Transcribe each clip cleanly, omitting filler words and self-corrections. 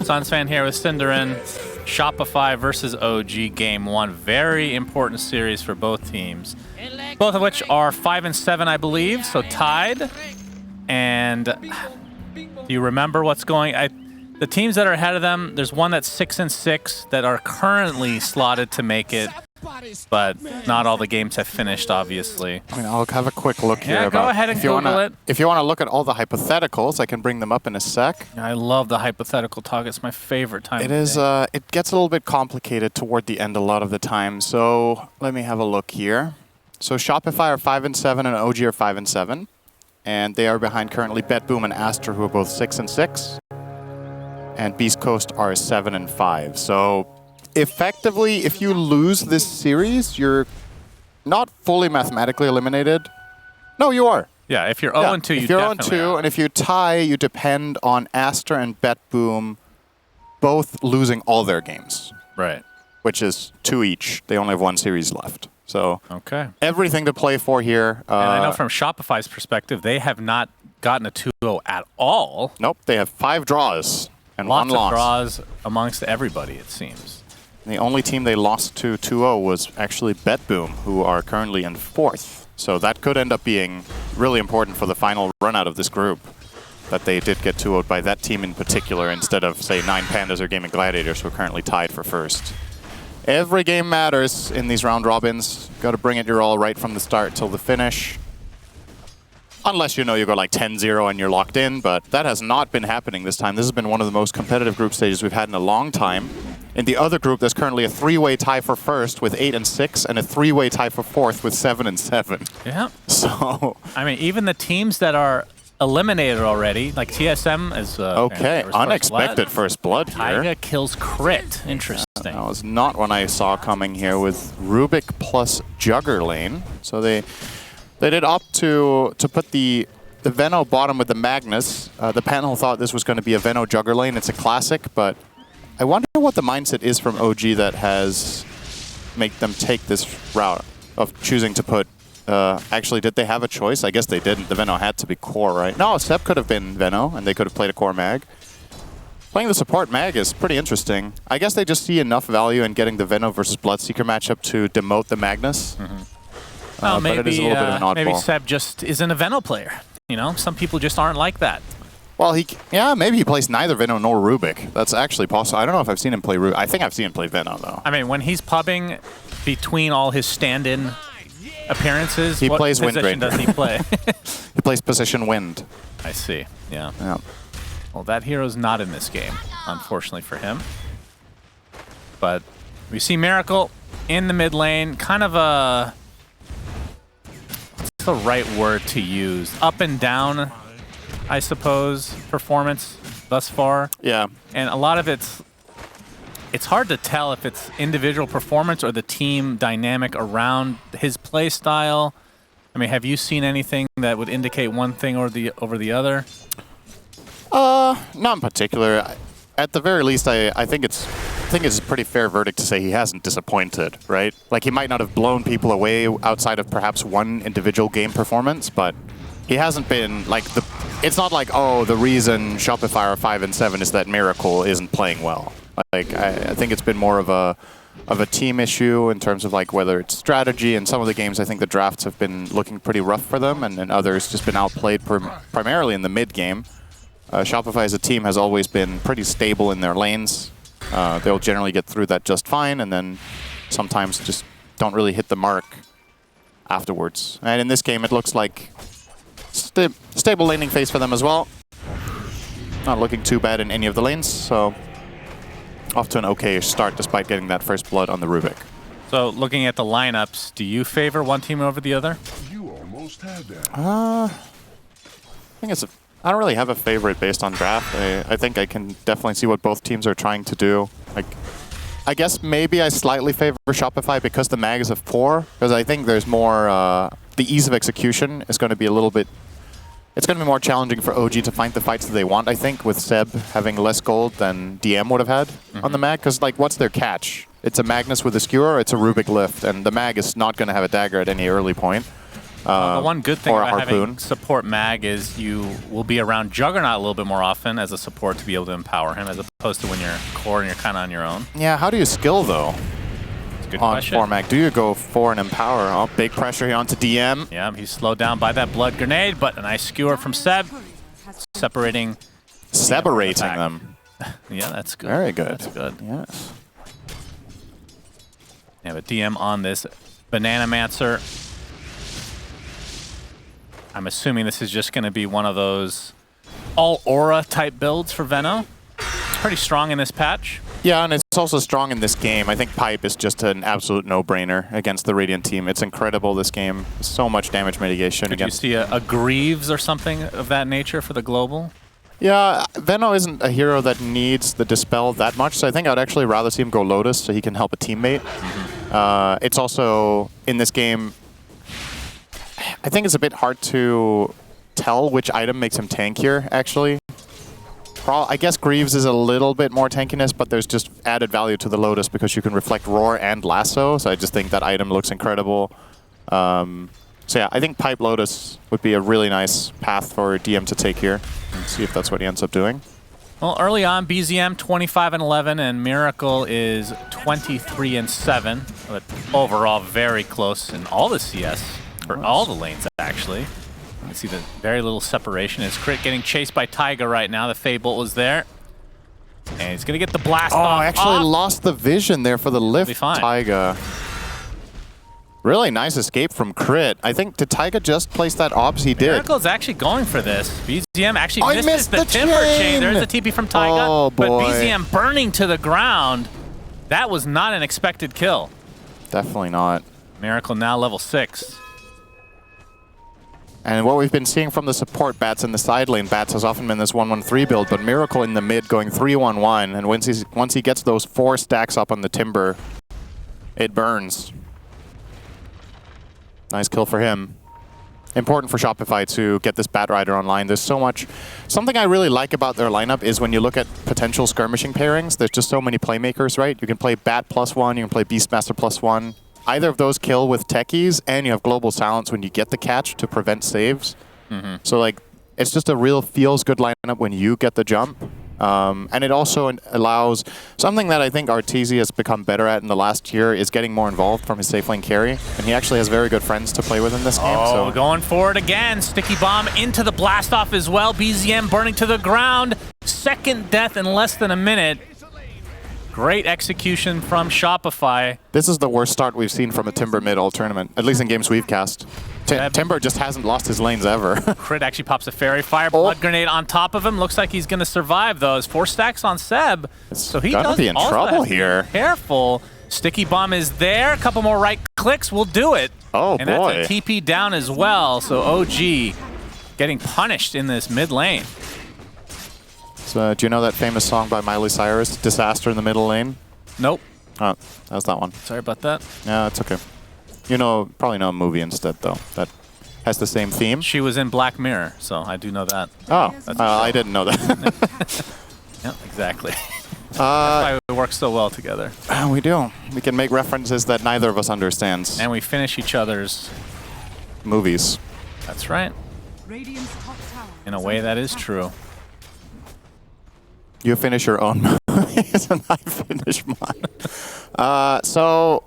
Sunsfan here with Cinderin. Shopify versus OG Game 1. Very important series for both teams. Both of which are 5-7, I believe, so tied. And do you remember what's going... the teams that are ahead of them, there's one that's 6-6 that are currently slotted to make it. But not all the games have finished, obviously. I mean, I'll have a quick look here. Yeah, go ahead and Google it. If you want to look at all the hypotheticals, I can bring them up in a sec. I love the hypothetical talk. It's my favorite time. It is. It gets a little bit complicated toward the end a lot of the time. So let me have a look here. So Shopify are 5-7 and OG are 5-7, and they are behind currently BetBoom and Aster, who are both 6-6, and Beast Coast are 7-5. So effectively, if you lose this series, you're not fully mathematically eliminated. No, you are. Yeah, if you're 0-2, you definitely if you're 0-2, and if you tie, you depend on Aster and BetBoom both losing all their games. Right. Which is 2 each. They only have 1 series left. So okay, everything to play for here. And I know from Shopify's perspective, they have not gotten a 2-0 at all. Nope, they have 5 draws and Lots 1 loss. Lots of draws amongst everybody, it seems. The only team they lost to 2-0 was actually BetBoom, who are currently in 4th. So that could end up being really important for the final run out of this group, that they did get 2-0'd by that team in particular instead of, say, 9 Pandas or Gaming Gladiators, who are currently tied for 1st. Every game matters in these round robins. Got to bring it your all right from the start till the finish. Unless you know you go like 10-0 and you're locked in, but that has not been happening this time. This has been one of the most competitive group stages we've had in a long time. In the other group, there's currently a 3-way tie for 1st with 8-6 and a 3-way tie for 4th with 7-7. Yeah. So I mean, even the teams that are eliminated already, like TSM is okay, unexpected first blood here. Taiga kills crit. Interesting. That was not one I saw coming here with Rubik plus Jugger lane. So they did opt to put the Veno bottom with the Magnus. The panel thought this was going to be a Veno Jugger lane. It's a classic, but I wonder what the mindset is from OG that has made them take this route of choosing to put... actually, did they have a choice? I guess they didn't. The Veno had to be core, right? No, Seb could have been Veno, and they could have played a core mag. Playing the support mag is pretty interesting. I guess they just see enough value in getting the Veno versus Bloodseeker matchup to demote the Magnus. Well, but it is a little bit of an oddball. Maybe Seb just isn't a Veno player. You know, some people just aren't like that. Well, maybe he plays neither Veno nor Rubik. That's actually possible. I don't know if I've seen him play Rubik. I think I've seen him play Veno, though. I mean, when he's pubbing between all his stand-in appearances, he what plays position does he play? He plays position wind. I see, yeah. Yeah. Well, that hero's not in this game, unfortunately for him. But we see Miracle in the mid lane, kind of a... what's the right word to use? Up and down, I suppose, performance thus far. Yeah. And a lot of it's hard to tell if it's individual performance or the team dynamic around his play style. I mean, have you seen anything that would indicate one thing or over the other? Not in particular. At the very least, I think it's a pretty fair verdict to say he hasn't disappointed, right? Like, he might not have blown people away outside of perhaps one individual game performance, but he hasn't been like it's not like, oh, the reason Shopify are 5-7 is that Miracle isn't playing well. Like, I think it's been more of a team issue in terms of like whether it's strategy. And some of the games, I think the drafts have been looking pretty rough for them, and others just been outplayed primarily in the mid game. Shopify as a team has always been pretty stable in their lanes. They'll generally get through that just fine, and then sometimes just don't really hit the mark afterwards. And in this game, it looks like stable laning phase for them as well. Not looking too bad in any of the lanes, so off to an okay-ish start despite getting that first blood on the Rubik. So looking at the lineups, do you favor one team over the other? You almost had that. I think I don't really have a favorite based on draft. I think I can definitely see what both teams are trying to do. Like, I guess maybe I slightly favor Shopify because the mag is of 4, because I think there's more, the ease of execution is going to be a little bit, it's going to be more challenging for OG to find the fights that they want, I think, with Seb having less gold than DM would have had on the mag, because like, what's their catch? It's a Magnus with a skewer, or it's a Rubik lift, and the mag is not going to have a dagger at any early point. The one good thing or a about having harpoon. support mag is you will be around Juggernaut a little bit more often as a support to be able to empower him, as opposed to when you're core and you're kind of on your own. Yeah, how do you skill though? Good On question. 4-mag, do you go for an empower? Oh, big pressure here onto DM. Yeah, he's slowed down by that blood grenade, but a nice skewer from Seb, separating Them. Yeah, that's good. Very good. That's good. Yes. Yeah, but DM on this Banana Mancer. I'm assuming this is just going to be one of those all aura type builds for Veno. It's pretty strong in this patch. Yeah, and it's also strong in this game. I think Pipe is just an absolute no-brainer against the Radiant team. It's incredible, this game. So much damage mitigation. Could you see a Greaves or something of that nature for the global? Yeah, Veno isn't a hero that needs the Dispel that much, so I think I'd actually rather see him go Lotus so he can help a teammate. It's also, in this game, I think it's a bit hard to tell which item makes him tankier, actually. I guess Greaves is a little bit more tankiness, but there's just added value to the Lotus because you can reflect Roar and Lasso, so I just think that item looks incredible. So yeah, I think Pipe Lotus would be a really nice path for DM to take here, and see if that's what he ends up doing. Well, early on, BZM 25-11, and Miracle is 23-7, but overall very close in all the CS, for all the lanes, actually. You see the very little separation. Is Crit getting chased by Taiga right now. The Fable was there. And he's going to get the blast off. Oh, I actually lost the vision there for the lift, Taiga. Really nice escape from Crit. I think, did Taiga just place that ops? He did. Miracle's actually going for this. BZM actually missed the Timber chain. There's a TP from Taiga. Oh, boy. But BZM burning to the ground. That was not an expected kill. Definitely not. Miracle now level 6. And what we've been seeing from the support Bats in the side lane, Bats has often been this 1-1-3 build, but Miracle in the mid going 3-1-1, and once he gets those 4 stacks up on the Timber, it burns. Nice kill for him. Important for Shopify to get this Bat Rider online. There's so much. Something I really like about their lineup is when you look at potential skirmishing pairings, there's just so many playmakers, right? You can play Bat +1, you can play Beastmaster +1. Either of those kill with techies, and you have Global Silence when you get the catch to prevent saves. So like, it's just a real feels-good lineup when you get the jump. And it also allows something that I think Arteezy has become better at in the last year is getting more involved from his safe lane carry. And he actually has very good friends to play with in this game. Oh, going for it again. Sticky Bomb into the blast off as well. BZM burning to the ground. Second death in less than a minute. Great execution from Shopify. This is the worst start we've seen from a Timber mid all tournament, at least in games we've cast. Timber just hasn't lost his lanes ever. Crit actually pops a Fairy Fire Blood Grenade on top of him. Looks like he's going to survive those. 4 stacks on Seb. So he does be in trouble here. Careful. Sticky Bomb is there. A couple more right clicks will do it. Oh, and boy. that's a TP down as well. So OG getting punished in this mid lane. So, do you know that famous song by Miley Cyrus, Disaster in the Middle Lane? Nope. Oh, that's that one. Sorry about that. Yeah, it's okay. You know, probably know a movie instead, though, that has the same theme. She was in Black Mirror, so I do know that. Oh, I didn't know that. Yeah, exactly. That's why we work so well together. We do. We can make references that neither of us understands. And we finish each other's movies. That's right. In a way that is true. You finish your own movies and I finish mine. So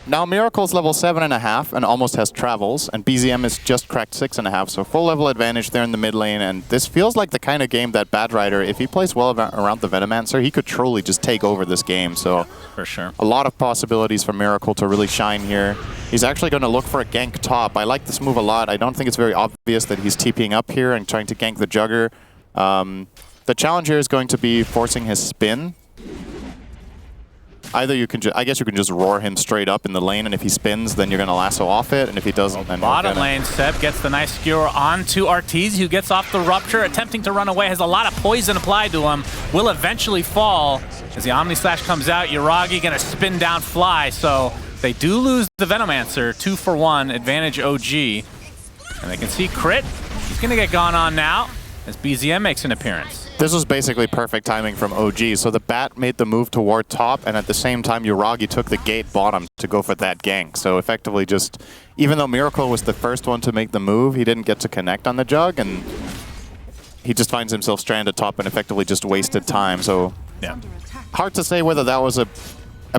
now Miracle's level 7.5 and almost has travels, and BZM is just cracked 6.5, so full level advantage there in the mid lane. And this feels like the kind of game that Bad Rider, if he plays well around the Venomancer, he could truly just take over this game. So for sure, a lot of possibilities for Miracle to really shine here. He's actually going to look for a gank top. I like this move a lot. I don't think it's very obvious that he's TPing up here and trying to gank the Jugger. The challenge here is going to be forcing his spin. Either you can, I guess you can just roar him straight up in the lane, and if he spins, then you're going to lasso off it, and if he doesn't, then bottom lane, Seb gets the nice skewer onto Arteezy, who gets off the Rupture, attempting to run away, has a lot of poison applied to him, will eventually fall. As the Omni Slash comes out, Yuragi going to spin down Fly, so they do lose the Venomancer, 2-for-1, advantage OG. And they can see Crit, he's going to get gone on now, as BZM makes an appearance. This was basically perfect timing from OG. So the Bat made the move toward top, and at the same time, Yuragi took the gate bottom to go for that gank. So effectively just, even though Miracle was the first one to make the move, he didn't get to connect on the jug, and he just finds himself stranded top and effectively just wasted time. So Yeah. hard to say whether that was a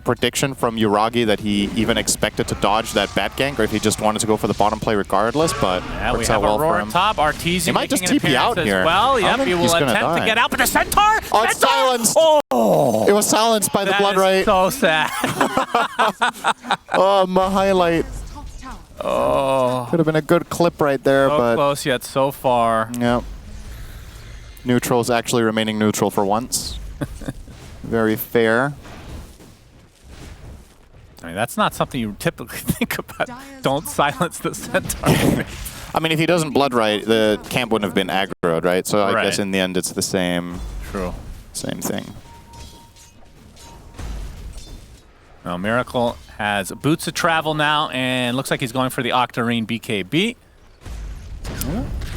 prediction from Yuragi that he even expected to dodge that Bat gank, or if he just wanted to go for the bottom play regardless, but Yeah, we works have out well for Aurora him. top. Arteezy He might just making an TP out appearance as here. well. I Yep, think he will he's gonna attempt to die. get out, but the Centaur! Oh, it's Centaur! silenced! Oh! It was silenced by the That blood is right. so sad. Oh, my highlight. Oh. Could have been a good clip right there, So but close yet so far. yeah. Neutral's actually remaining neutral for once. Very fair. I mean, that's not something you typically think about. Don't silence the Centaur. I mean, if he doesn't blood right, the camp wouldn't have been aggroed, right? So I Right. guess in the end, it's the same thing. Well, Miracle has boots of travel now, and looks like he's going for the Octarine BKB.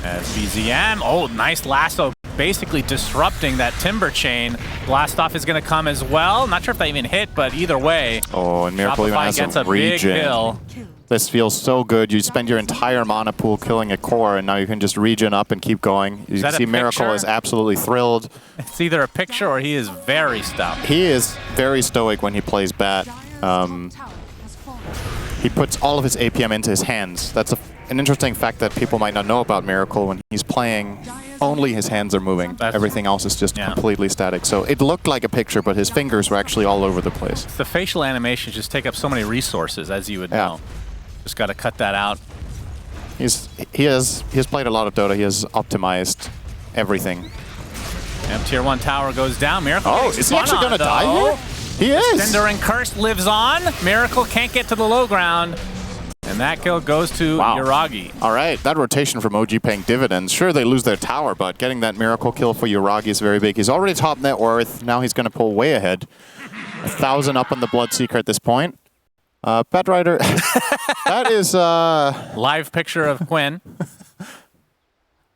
As BZM, oh, nice lasso, basically disrupting that Timber Chain. Blast off is going to come as well. Not sure if that even hit, but either way, Oh, and Miracle even Shopify has gets a a big regen. kill. This feels so good. You spend your entire mana pool killing a core, and now you can just regen up and keep going. You that can a see Miracle picture? is absolutely thrilled. It's either a picture or he is very stout. He is very stoic when he plays Bat. He puts all of his APM into his hands. That's an interesting fact that people might not know about Miracle. When he's playing, only his hands are moving. Everything else is just completely static. So it looked like a picture, but his fingers were actually all over the place. The facial animations just take up so many resources, as you would know. Just got to cut that out. He has played a lot of Dota. He has optimized everything. Yep, tier 1 tower goes down. Miracle. Oh, is he actually going to die here? He is. Cinder and Curse lives on. Miracle can't get to the low ground. And that kill goes to Yuragi. All right, that rotation from OG paying dividends. Sure, they lose their tower, but getting that Miracle kill for Yuragi is very big. He's already top net worth. Now he's going to pull way ahead. 1,000 up on the Bloodseeker at this point. Pet Rider, that is... Live picture of Quinn.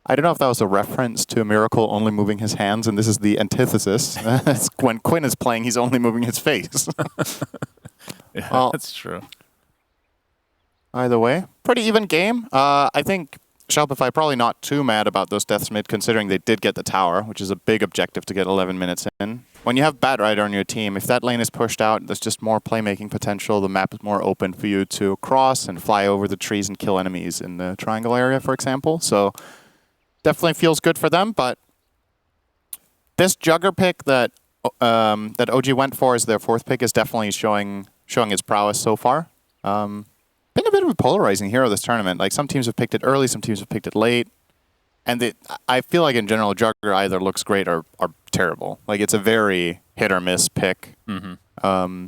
I don't know if that was a reference to a Miracle only moving his hands, and this is the antithesis. When Quinn is playing, he's only moving his face. Yeah, well, that's true. Either way, pretty even game. I think Shopify probably not too mad about those deaths mid, considering they did get the tower, which is a big objective to get 11 minutes in. When you have Bat Rider on your team, if that lane is pushed out, there's just more playmaking potential. The map is more open for you to cross and fly over the trees and kill enemies in the triangle area, for example. So definitely feels good for them, but this Jugger pick that that OG went for as their fourth pick is definitely showing his prowess so far. Been a bit of a polarizing hero this tournament. Like, some teams have picked it early, some teams have picked it late. And I feel like in general, Jugger either looks great or terrible. Like, it's a very hit or miss pick. Mm-hmm.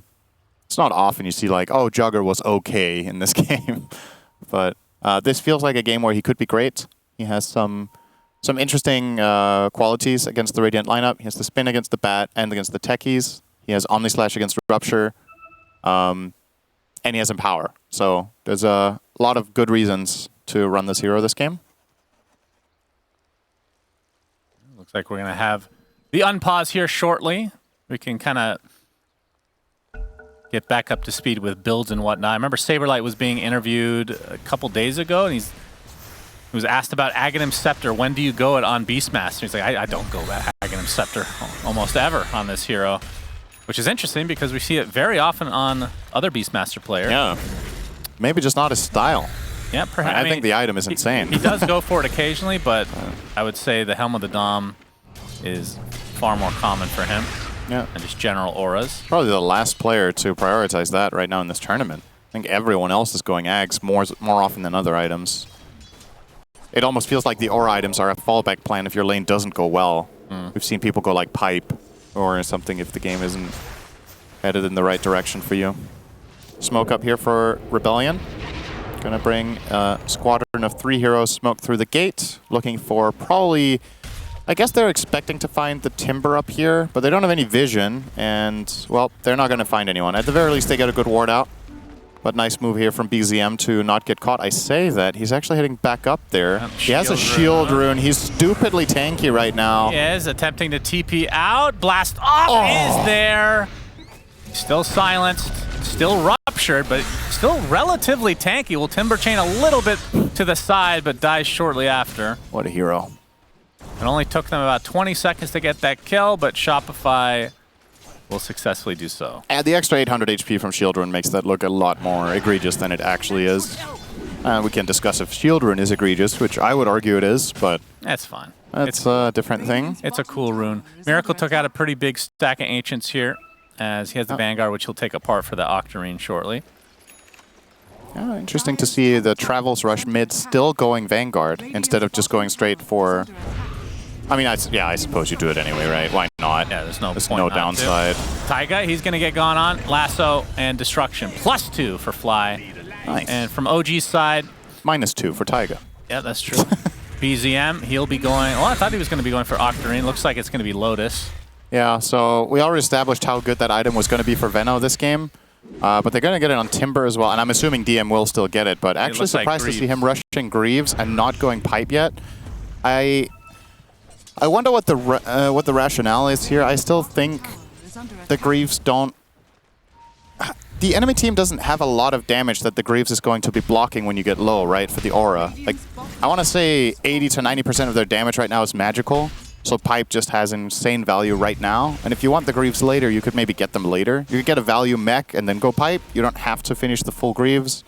It's not often you see like, oh, Jugger was okay in this game. But this feels like a game where he could be great. He has some interesting qualities against the Radiant lineup. He has the spin against the Bat and against the Techies. He has Omnislash against Rupture. And he has Empower. So there's a lot of good reasons to run this hero this game. Looks like we're going to have the unpause here shortly. We can kind of get back up to speed with builds and whatnot. I remember Saberlight was being interviewed a couple days ago, and he was asked about Aghanim Scepter. When do you go it on Beastmaster? He's like, I don't go Aghanim Scepter almost ever on this hero. Which is interesting because we see it very often on other Beastmaster players. Yeah. Maybe just not his style. Yeah, perhaps. I think the item is insane. He does go for it occasionally, but I would say the Helm of the Dom is far more common for him. Yeah. And just general auras. Probably the last player to prioritize that right now in this tournament. I think everyone else is going Ags more often than other items. It almost feels like the aura items are a fallback plan if your lane doesn't go well. We've seen people go like Pipe or something if the game isn't headed in the right direction for you. Smoke up here for Rebellion. Gonna bring a squadron of 3 heroes smoke through the gate. Looking for probably... I guess they're expecting to find the Timber up here, but they don't have any vision, and, well, they're not gonna find anyone. At the very least, they get a good ward out. But nice move here from BZM to not get caught. I say that he's actually heading back up there. He has a shield rune. He's stupidly tanky right now. He is attempting to TP out. Blast off is there. Still silenced, still ruptured, but still relatively tanky. Will Timber Chain a little bit to the side, but dies shortly after. What a hero. It only took them about 20 seconds to get that kill, but Shopify will successfully do so. And the extra 800 HP from Shield Rune makes that look a lot more egregious than it actually is. We can discuss if Shield Rune is egregious, which I would argue it is, but That's fine. that's a different thing. It's a cool rune. Miracle took out a pretty big stack of Ancients here, as he has the Vanguard, which he'll take apart for the Octarine shortly. Yeah, interesting to see the Travels Rush mid still going Vanguard instead of just going straight for... I mean, I suppose you do it anyway, right? Why not? Yeah, there's no downside. Taiga, he's going to get gone on. Lasso and Destruction. +2 for Fly. Nice. And from OG's side... -2 for Taiga. Yeah, that's true. BZM, he'll be going... Well, I thought he was going to be going for Octarine. Looks like it's going to be Lotus. Yeah, so we already established how good that item was going to be for Veno this game. But they're going to get it on Timber as well. And I'm assuming DM will still get it. But actually surprised to see him rushing Greaves and not going Pipe yet. I wonder what the rationale is here. I still think the Greaves don't... The enemy team doesn't have a lot of damage that the Greaves is going to be blocking when you get low, right, for the aura. Like, I want to say 80 to 90% of their damage right now is magical. So Pipe just has insane value right now. And if you want the Greaves later, you could maybe get them later. You could get a value mech and then go Pipe. You don't have to finish the full Greaves.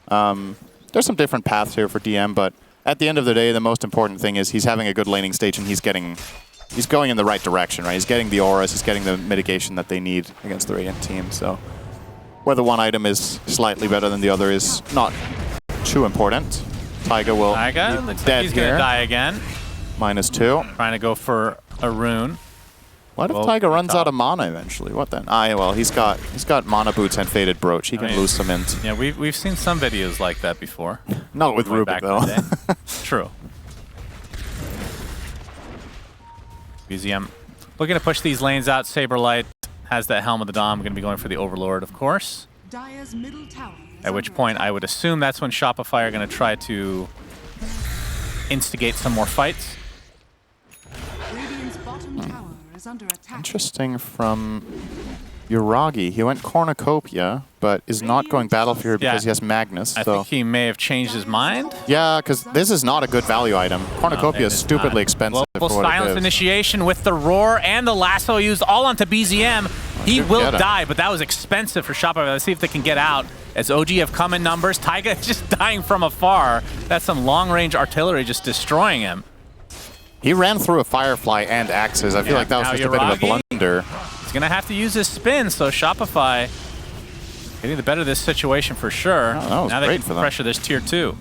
There's some different paths here for DM, but at the end of the day, the most important thing is he's having a good laning stage and he's going in the right direction, right? He's getting the auras, he's getting the mitigation that they need against the Radiant team. So whether one item is slightly better than the other is not too important. Taiga will be looks dead like he's here. going to die again. -2. Trying to go for a rune. What if Taiga runs out of mana eventually? What then? Well, he's got mana boots and faded brooch. He can lose some int. Yeah, we've seen some videos like that before. Not with Rubik though. True. BZM looking to push these lanes out. Saberlight has that Helm of the Dom. Going to be going for the Overlord, of course. At which point, I would assume that's when Shopify are going to try to instigate some more fights. Interesting from Uragi. He went Cornucopia, but is not going Battle Fury because he has Magnus. I think he may have changed his mind. Yeah, because this is not a good value item. Cornucopia is stupidly expensive. Global Silence Initiation with the Roar and the Lasso used all onto BZM. He will die, but that was expensive for Shopify. Let's see if they can get out. As OG have come in numbers, Taiga is just dying from afar. That's some long-range artillery just destroying him. He ran through a Firefly and Axes. I feel like that was just a bit of a blunder. He's going to have to use his spin, so Shopify getting the better of this situation for sure. Oh, that was now great they can for them. pressure this tier 2.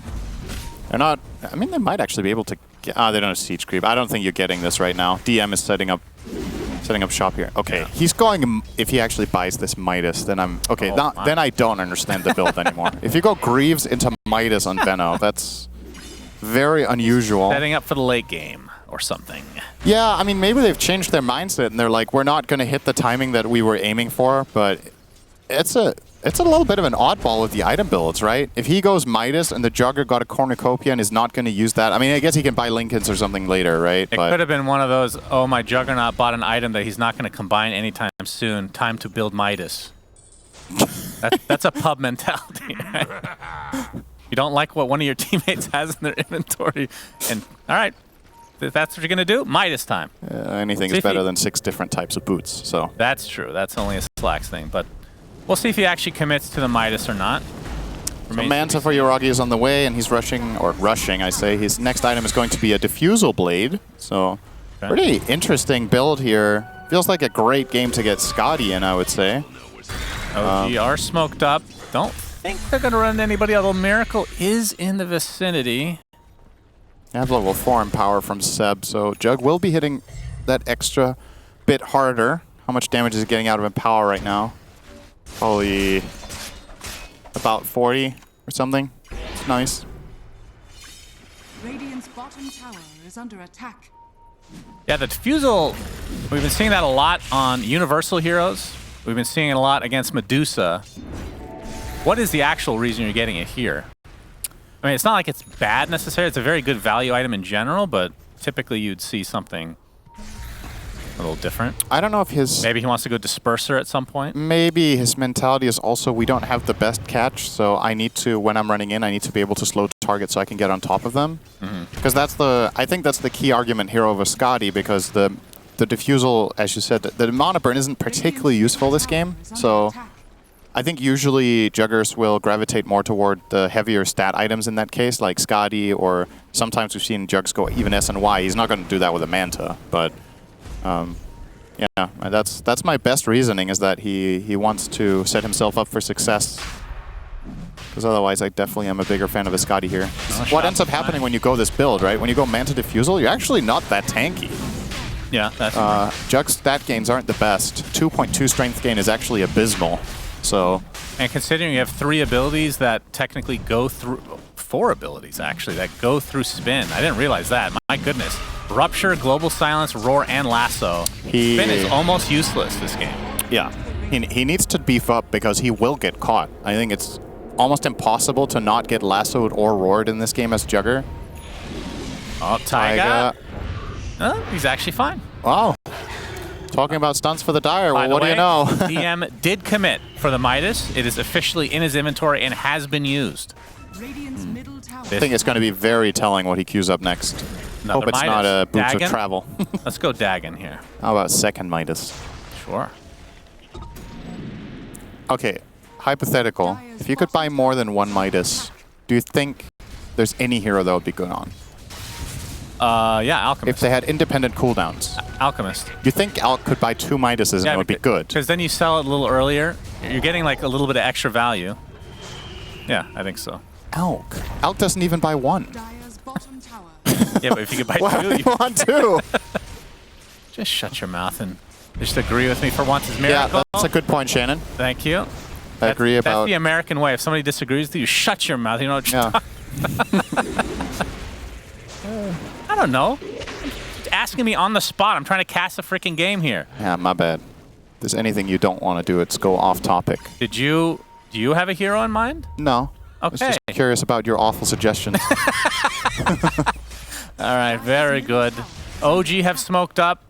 They're not... I mean, they might actually be able to get... they don't have Siege Creep. I don't think you're getting this right now. DM is setting up shop here. Okay, he's going... If he actually buys this Midas, then I'm... Okay, then I don't understand the build anymore. If you go Greaves into Midas on Veno, that's very unusual. Setting up for the late game or something. Yeah, I mean, maybe they've changed their mindset and they're like, we're not going to hit the timing that we were aiming for, but it's a little bit of an oddball with the item builds, right? If he goes Midas and the Jugger got a Cornucopia and is not going to use that, I mean, I guess he can buy Lincolns or something later, right? It could have been one of those, oh, my Juggernaut bought an item that he's not going to combine anytime soon. Time to build Midas. That's a pub mentality, right? You don't like what one of your teammates has in their inventory, and all right, if that's what you're going to do, Midas time. Anything is better than 6 different types of boots, so. That's true. That's only a Slacks thing, but we'll see if he actually commits to the Midas or not. So Manta for Uragi is on the way, and he's rushing, I say. His next item is going to be a Diffusal Blade, so pretty interesting build here. Feels like a great game to get Scotty in, I would say. OG are smoked up. Don't think they're going to run into anybody, although Miracle is in the vicinity. I have level 4 in power from Seb, so Jug will be hitting that extra bit harder. How much damage is he getting out of Empower right now? Probably about 40 or something. It's nice. Radiant's bottom tower is under attack. Yeah, the Diffusal, we've been seeing that a lot on Universal Heroes. We've been seeing it a lot against Medusa. what is the actual reason you're getting it here? I mean, it's not like it's bad necessarily. It's a very good value item in general, but typically you'd see something a little different. I don't know if his... Maybe he wants to go Disperser at some point. Maybe his mentality is also, we don't have the best catch, so I need to, when I'm running in, I need to be able to slow target so I can get on top of them. Because that's the... I think that's the key argument here over Scotty, because the defusal, as you said, the mana burn isn't particularly useful this game, so... I think usually Juggers will gravitate more toward the heavier stat items in that case, like Scotty, or sometimes we've seen Jugs go even S and Y. He's not going to do that with a Manta, but yeah, that's my best reasoning, is that he wants to set himself up for success. Because otherwise, I definitely am a bigger fan of a Scotty here. What ends up happening when you go this build, right? When you go Manta Defusal, you're actually not that tanky. Yeah, that's Jug's stat gains aren't the best. 2.2 strength gain is actually abysmal. So, and considering you have 3 abilities that technically go through 4 abilities actually that go through spin. I didn't realize that. My goodness. Rupture, Global Silence, Roar, and Lasso. Spin is almost useless this game. Yeah. He needs to beef up because he will get caught. I think it's almost impossible to not get lassoed or roared in this game as Jugger. Oh, Taiga. He's actually fine. Wow. Talking about stunts for the Dire, well, what do you know? DM did commit for the Midas. It is officially in his inventory and has been used. I think it's going to be very telling what he queues up next. Another Hope it's Midas. not a Boots Dagon? of Travel. Let's go Dagon here. How about second Midas? Sure. Okay, hypothetical. If you could buy more than one Midas, do you think there's any hero that would be good on? Yeah, Alchemist. If they had independent cooldowns. Alchemist. You think Alk could buy 2 Midases and it would be good? Because then you sell it a little earlier. You're getting like a little bit of extra value. Yeah, I think so. Alk. Alk doesn't even buy 1. Dire's bottom tower. Yeah, but if you could buy Why 2, would you want 2? just shut your mouth and just agree with me for once. Is Yeah, Miracle. that's a good point, Shannon. Thank you. I agree about... That's the American way. If somebody disagrees with you, shut your mouth. You know. Yeah. I don't know. Just asking me on the spot. I'm trying to cast a freaking game here. Yeah, my bad. If there's anything you don't want to do, it's go off topic. Do you have a hero in mind? No. I was Okay. just curious about your awful suggestions. All right, very good. OG have smoked up.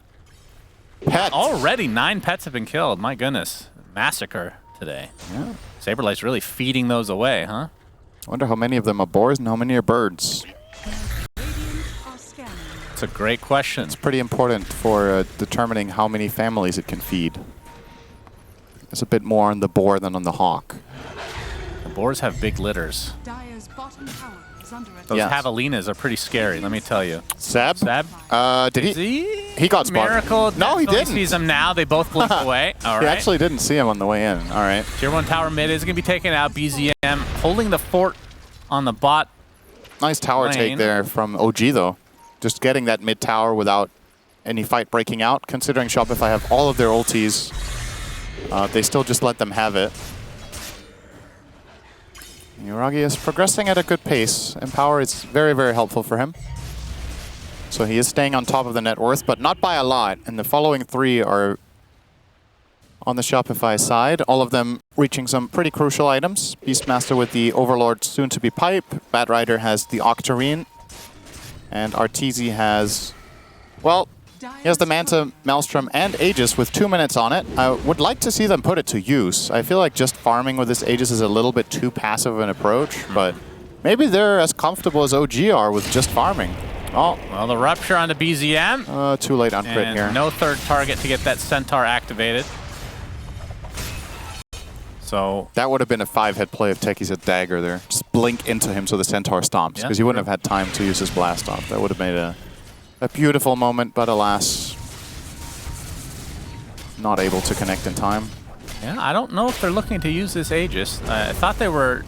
Pet. Already 9 pets have been killed. My goodness. Massacre today. Yeah. Saberlight's really feeding those away, huh? I wonder how many of them are boars and how many are birds. It's a great question. It's pretty important for determining how many families it can feed. It's a bit more on the boar than on the hawk. The boars have big litters. Dire's bottom tower is under attack. Those Yes. javelinas are pretty scary, let me tell you. Sab? Sab? Did He got spotted. Miracle. No, he definitely didn't. sees them now. They both blink away. All right. He actually didn't see him on the way in. All right. Tier 1 tower mid is going to be taken out. BZM holding the fort on the bot. Nice tower Lane. take there from OG, though. Just getting that mid tower without any fight breaking out. Considering Shopify have all of their ultis, they still just let them have it. Yuragi is progressing at a good pace. Empower is very, very helpful for him. So he is staying on top of the net worth, but not by a lot. And the following 3 are on the Shopify side, all of them reaching some pretty crucial items. Beastmaster with the Overlord soon-to-be pipe. Batrider has the Octarine. And Arteezy has, well, he has the Manta, Maelstrom, and Aegis with 2 minutes on it. I would like to see them put it to use. I feel like just farming with this Aegis is a little bit too passive of an approach, but maybe they're as comfortable as OG are with just farming. Oh, Well, the Rupture on the BZM. too late on crit And here. no third target to get that Centaur activated. So, That would have been a 5-hit play if Techie's had Dagger there. Just blink into him so the Centaur stomps, Yeah, because he wouldn't true. have had time to use his blast off. That would have made a beautiful moment, but alas, not able to connect in time. yeah, I don't know if they're looking to use this Aegis. I thought they were,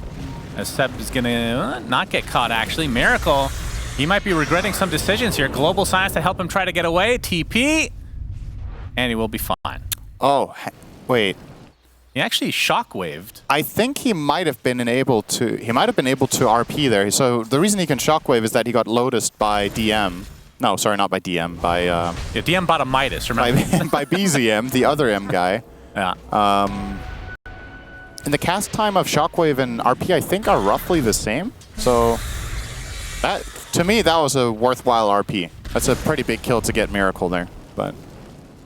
as Seb is going to not get caught, actually. Miracle, he might be regretting some decisions here. Global Science to help him try to get away. TP, and he will be fine. Oh, wait. He actually shockwaved. I think he might have been able to. He might have been able to RP there. So the reason he can shockwave is that he got lotused by DM. No, sorry, not by DM. By Yeah, DM bought a Midas, remember? by BZM, the other M guy. Yeah. the cast time of Shockwave and RP, I think, are roughly the same. So that, to me, that was a worthwhile RP. That's a pretty big kill to get Miracle there. But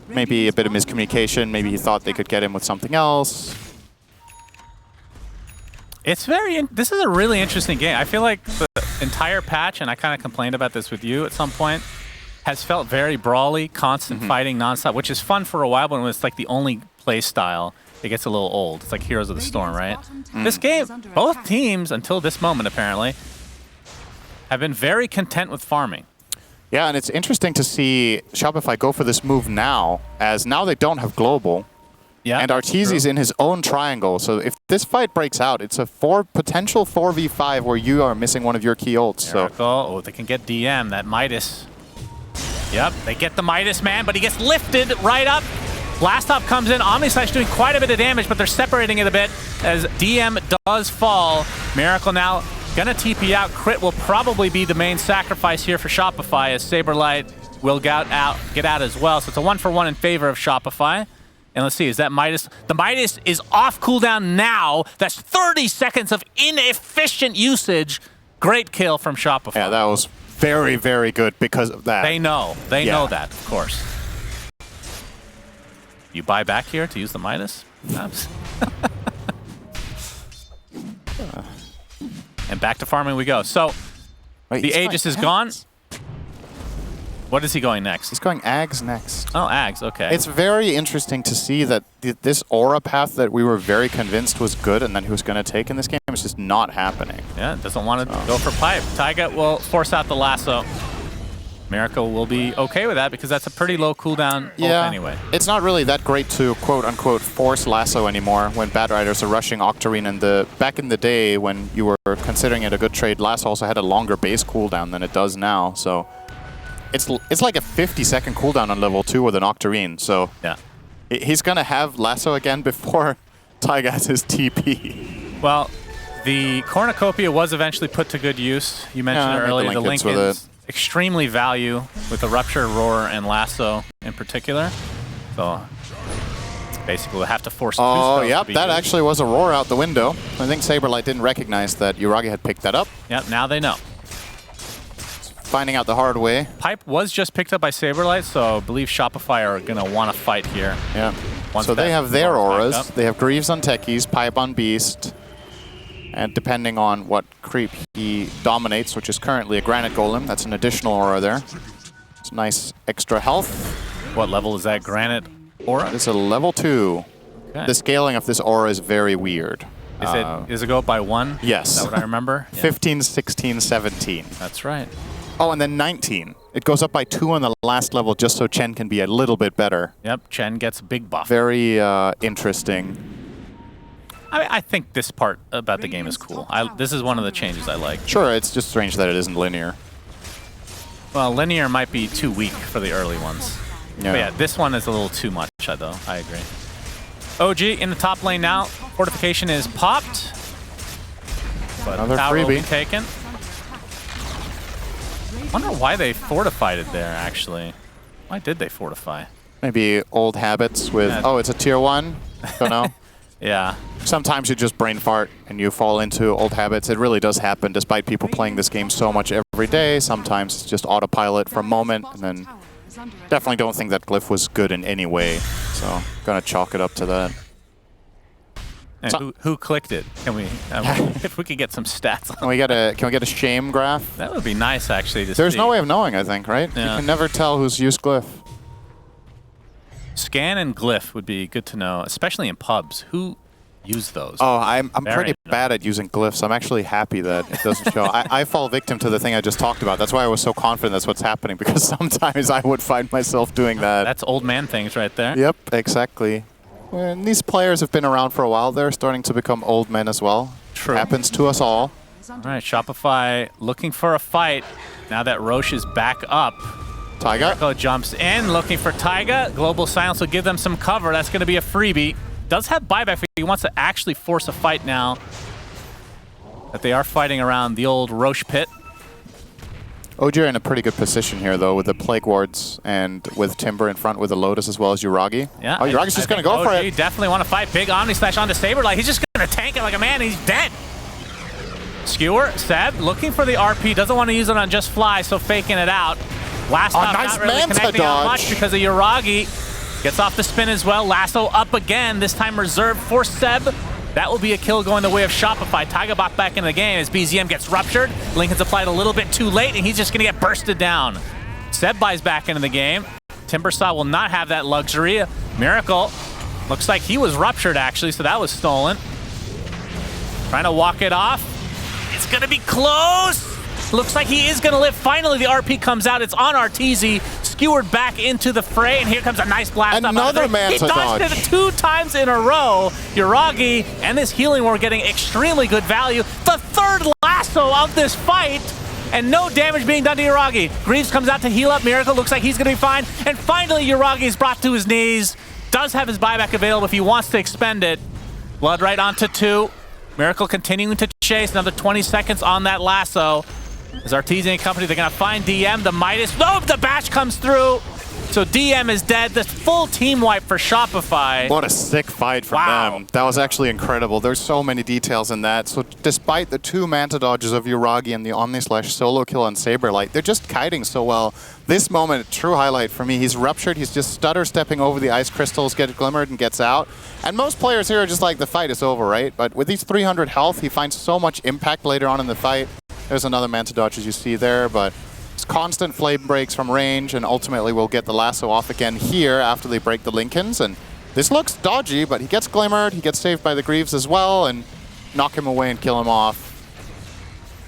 maybe a bit of miscommunication. Maybe he thought they could get him with something else. It's this is a really interesting game. I feel like the entire patch, and I kind of complained about this with you at some point, has felt very brawly, constant fighting nonstop, which is fun for a while, but when it's like the only play style, it gets a little old. It's like Heroes of the Storm, right? This game, both teams, until this moment apparently, have been very content with farming. Yeah, and it's interesting to see Shopify go for this move now, as now they don't have global. Yeah, and Arteezy's in his own triangle, so if this fight breaks out, it's a potential 4v5 where you are missing one of your key ults. Miracle. Oh, they can get DM, that Midas. Yep, they get the Midas, man, but he gets lifted right up. Blast Off comes in, Omnislash doing quite a bit of damage, but they're separating it a bit as DM does fall. Miracle now gonna TP out. Crit will probably be the main sacrifice here for Shopify, as Saberlight will get out as well. So it's a 1-for-1 in favor of Shopify. And let's see, is that Midas? The Midas is off cooldown now. That's 30 seconds of inefficient usage. Great kill from Shopify. Yeah, that was very, very good because of that. They know. They know that, of course. You buy back here to use the Midas? And back to farming we go. So, Wait, the Aegis is gone. What is he going next? He's going Ags next. Oh, Ags, okay. It's very interesting to see that this aura path that we were very convinced was good and that he was going to take in this game is just not happening. Yeah, doesn't want to go for pipe. Taiga will force out the lasso. Miracle will be okay with that because that's a pretty low cooldown ult anyway. It's not really that great to quote-unquote force lasso anymore when Bad Riders are rushing Octarine. And back in the day when you were considering it a good trade, lasso also had a longer base cooldown than it does now. So it's like a 50-second cooldown on level 2 with an Octarine. So yeah, he's going to have lasso again before Taiga has his TP. Well, the Cornucopia was eventually put to good use. You mentioned it earlier, the Lincoln's extremely value with the Rupture, Roar, and Lasso in particular. So basically we'll have to force yep, that actually was a Roar out the window. I think Saberlight didn't recognize that Yuragi had picked that up. Yep, now they know. Finding out the hard way. Pipe was just picked up by Saberlight, so I believe Shopify are going to want to fight here. Yeah. So they have their auras. They have Greaves on Techies, Pipe on Beast. And depending on what creep he dominates, which is currently a Granite Golem, that's an additional aura there. It's nice extra health. What level is that Granite aura? It's a level 2. Okay. The scaling of this aura is very weird. Does it go up by 1? Yes. Is that what I remember? Yeah. 15, 16, 17. That's right. Oh, and then 19. It goes up by 2 on the last level just so Chen can be a little bit better. Yep, Chen gets a big buff. Very interesting. I think this part about the game is cool. This is one of the changes I like. Sure, it's just strange that it isn't linear. Well, linear might be too weak for the early ones. Yeah. But yeah, this one is a little too much, though. I agree. OG in the top lane now. Fortification is popped. But another tower freebie. will be taken. I wonder why they fortified it there, actually. Why did they fortify? Maybe old habits with, oh, it's a tier 1? Don't know. Yeah. Sometimes you just brain fart and you fall into old habits. It really does happen despite people playing this game so much every day. Sometimes it's just autopilot for a moment, and then definitely don't think that glyph was good in any way. So gonna chalk it up to that. And who clicked it? Can we, if we could get some stats on can we get a shame graph? that would be nice, actually, to There's see. no way of knowing, I think, right? Yeah. You can never tell who's used glyph. Scan and glyph would be good to know, especially in pubs. Who use those? Oh, I'm pretty bad at using glyphs. I'm actually happy that it doesn't show. I fall victim to the thing I just talked about. That's why I was so confident that's what's happening, because sometimes I would find myself doing that. That's old man things right there. Yep, exactly. When these players have been around for a while, they're starting to become old men as well. True. Happens to us all. All right, Shopify looking for a fight. Now that Roche is back up. Taiga. Marco jumps in, looking for Taiga. Global Silence will give them some cover. That's going to be a freebie. Does have buyback. He wants to actually force a fight now. That they are fighting around the old Roche pit. OG are in a pretty good position here, though, with the Plague Wards and with Timber in front with the Lotus as well as Yuragi. Yeah. Oh, Yuragi's just going to go for it. Definitely want to fight. Big Omni Slash onto Saberlight. He's just going gonna tank it like a man, he's dead. Skewer, Seb, looking for the RP, doesn't want to use it on just fly, so faking it out. Last stop, nice not really Manta connecting on dodge. much because of Yuragi. Gets off the spin as well. Lasso up again, this time reserved for Seb. That will be a kill going the way of Shopify. Taiga bot back into the game as BZM gets ruptured. Lincoln's applied a little bit too late, and he's just gonna get bursted down. Seb buys back into the game. Timbersaw will not have that luxury. Miracle looks like he was ruptured actually, so that was stolen. Trying to walk it off. It's gonna be close. Looks like he is gonna live. Finally, the RP comes out. It's on Arteezy. Skewered back into the fray, and here comes a nice blast up. Another Manta He dodged dodge. it 2 times in a row. Yuragi and this healing were getting extremely good value. The third lasso of this fight, and no damage being done to Yuragi. Greaves comes out to heal up. Miracle looks like he's gonna be fine. And finally, Yuragi is brought to his knees. Does have his buyback available if he wants to expend it. Blood right onto 2. Miracle continuing to chase. Another 20 seconds on that lasso. As Arteezy and company, they're gonna find DM, the Midas. No, the bash comes through. So DM is dead. The full team wipe for Shopify. What a sick fight from them. That was actually incredible. There's so many details in that. So despite the 2 Manta dodges of Yuragi and the Omni/Slash solo kill on Saberlight, they're just kiting so well. This moment, true highlight for me. He's ruptured. He's just stutter stepping over the ice crystals, gets glimmered and gets out. And most players here are just like, the fight is over, right? But with these 300 health, he finds so much impact later on in the fight. There's another Manta dodge as you see there, but it's constant flame breaks from range, and ultimately we'll get the lasso off again here after they break the Lincolns. And this looks dodgy, but he gets glimmered, he gets saved by the Greaves as well, and knock him away and kill him off.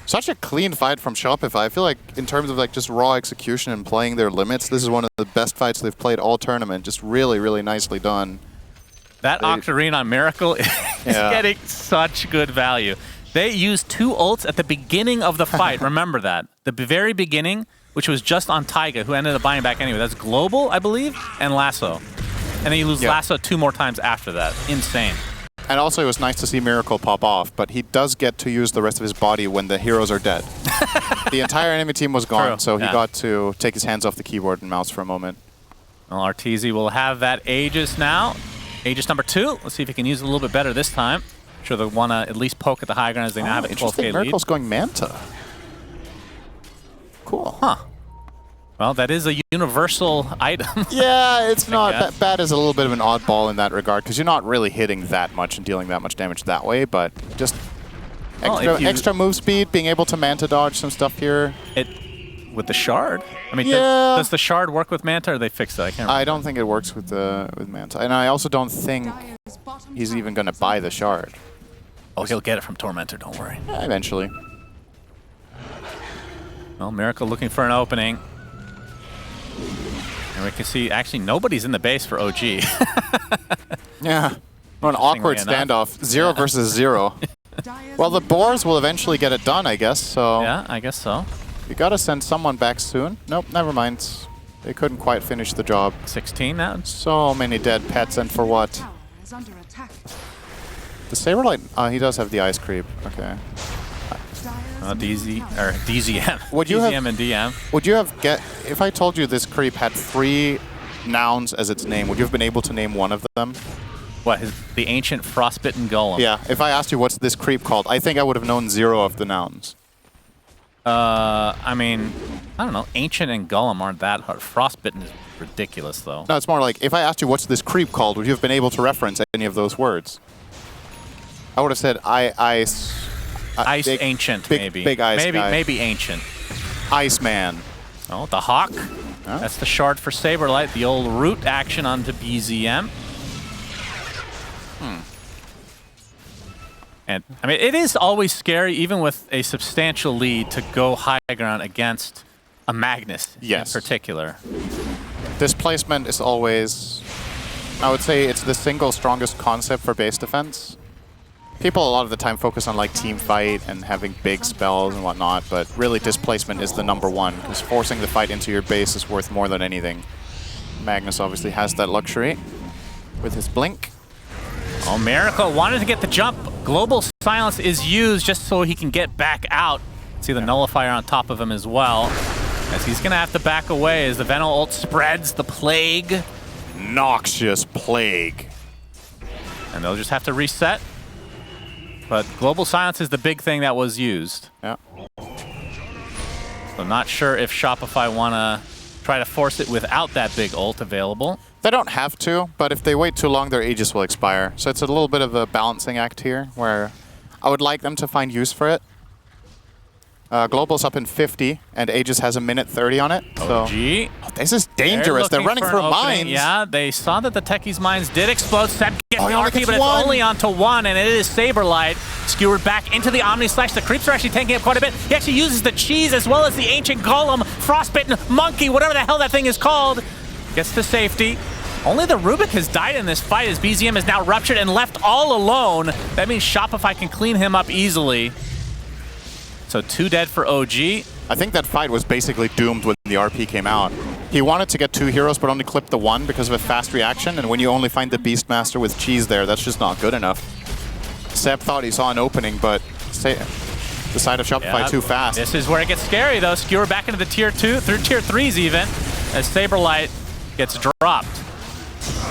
Such a clean fight from Shopify. I feel like in terms of like just raw execution and playing their limits, this is one of the best fights they've played all tournament. Just really, really nicely done. That Octarine on Miracle is getting such good value. They used 2 ults at the beginning of the fight. Remember that. The very beginning, which was just on Taiga, who ended up buying back anyway. That's Global, I believe, and Lasso. And then you lose Lasso 2 more times after that. Insane. And also it was nice to see Miracle pop off, but he does get to use the rest of his body when the heroes are dead. The entire enemy team was gone, so he got to take his hands off the keyboard and mouse for a moment. Well, Arteezy will have that Aegis now. Aegis number 2. Let's see if he can use it a little bit better this time. Sure they'll want to at least poke at the high ground as they now have a 12K lead. Miracle's going Manta. Cool. Huh. Well, that is a universal item. Yeah, it's not. Bat is a little bit of an oddball in that regard, because you're not really hitting that much and dealing that much damage that way, but just extra move speed, being able to Manta dodge some stuff here. With the shard? I mean, does the shard work with Manta, or they fixed it? I can't remember. I don't think it works with Manta. And I also don't think he's even going to buy the shard. Oh, he'll get it from Tormentor, don't worry. Yeah, eventually. Well, Miracle looking for an opening. And we can see, actually, nobody's in the base for OG. Yeah. An awkward standoff. 0 versus 0. Well, the Boars will eventually get it done, I guess, so... Yeah, I guess so. You gotta send someone back soon. Nope, never mind. They couldn't quite finish the job. 16 now? So many dead pets, and for what? The Saberlight, he does have the ice creep. Okay. DZM. Would you DZM and DM. Would you have if I told you this creep had 3 nouns as its name, would you have been able to name one of them? What, the ancient frostbitten golem? Yeah, if I asked you what's this creep called, I think I would have known 0 of the nouns. I mean, I don't know. Ancient and Golem aren't that hard. Frostbitten is ridiculous, though. No, it's more like, if I asked you what's this creep called, would you have been able to reference any of those words? I would have said ice big, ancient, big, maybe. Big ice guy. Maybe ancient. Iceman. Oh, the Hawk. Huh? That's the shard for Saberlight. The old root action onto BZM. And, I mean, it is always scary, even with a substantial lead, to go high ground against a Magnus in particular. Displacement is always, I would say, it's the single strongest concept for base defense. People a lot of the time focus on like team fight and having big spells and whatnot, but really displacement is the #1, because forcing the fight into your base is worth more than anything. Magnus obviously has that luxury with his blink. Oh, Miracle wanted to get the jump. Global Silence is used just so he can get back out. See the Nullifier on top of him as well, as he's going to have to back away as the Venom ult spreads the Plague. Noxious Plague. And they'll just have to reset. But Global Silence is the big thing that was used. Yeah. So not sure if Shopify want to try to force it without that big ult available. They don't have to, but if they wait too long, their Aegis will expire. So it's a little bit of a balancing act here, where I would like them to find use for it. Global's up in 50, and Aegis has a minute 30 on it. So OG. oh, this is dangerous. They're running for through an opening. mines. Yeah, they saw that the Techies mines did explode. Seb gets Oh, the he only RP, gets but it's one. only onto one, and it is Saberlight. Skewered back into the Omni Slash. The creeps are actually tanking up quite a bit. He actually uses the cheese as well as the ancient golem, frostbitten monkey, whatever the hell that thing is called. Gets to safety. Only the Rubik has died in this fight as BZM is now ruptured and left all alone. That means Shopify can clean him up easily. So 2 dead for OG. I think that fight was basically doomed when the RP came out. He wanted to get 2 heroes, but only clipped the 1 because of a fast reaction. And when you only find the Beastmaster with cheese there, that's just not good enough. Seb thought he saw an opening, but the side of Shopify too fast. This is where it gets scary, though. Skewer back into the tier 2, through tier 3s even, as Saberlight gets dropped.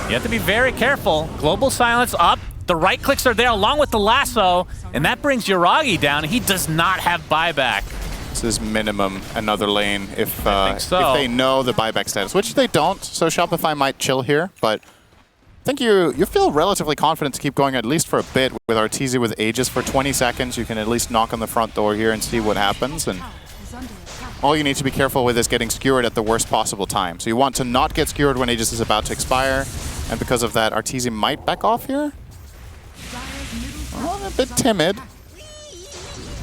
You have to be very careful. Global Silence up. The right clicks are there along with the lasso, and that brings Yuragi down. He does not have buyback. This is minimum another lane if so. if they know the buyback status, which they don't. So Shopify might chill here, but I think you feel relatively confident to keep going at least for a bit with Arteezy with Aegis for 20 seconds. You can at least knock on the front door here and see what happens. And all you need to be careful with is getting skewered at the worst possible time. So you want to not get skewered when Aegis is about to expire, and because of that, Arteezy might back off here. Oh, a bit timid.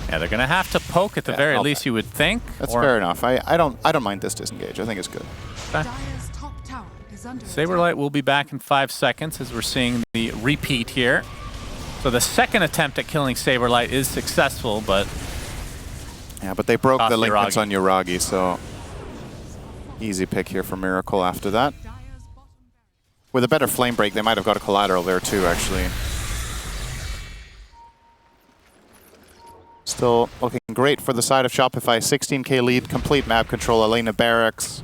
Yeah, they're gonna have to poke at the very least, you would think. That's fair enough. I don't mind this disengage. I think it's good. Okay. Saberlight will be back in 5 seconds as we're seeing the repeat here. So the second attempt at killing Saberlight is successful, but yeah, but they broke the linkments Yuragi. on Yuragi, so easy pick here for Miracle after that. With a better flame break, they might have got a collateral there too, actually. Still looking great for the side of Shopify. 16k lead, complete map control, Elena Barracks.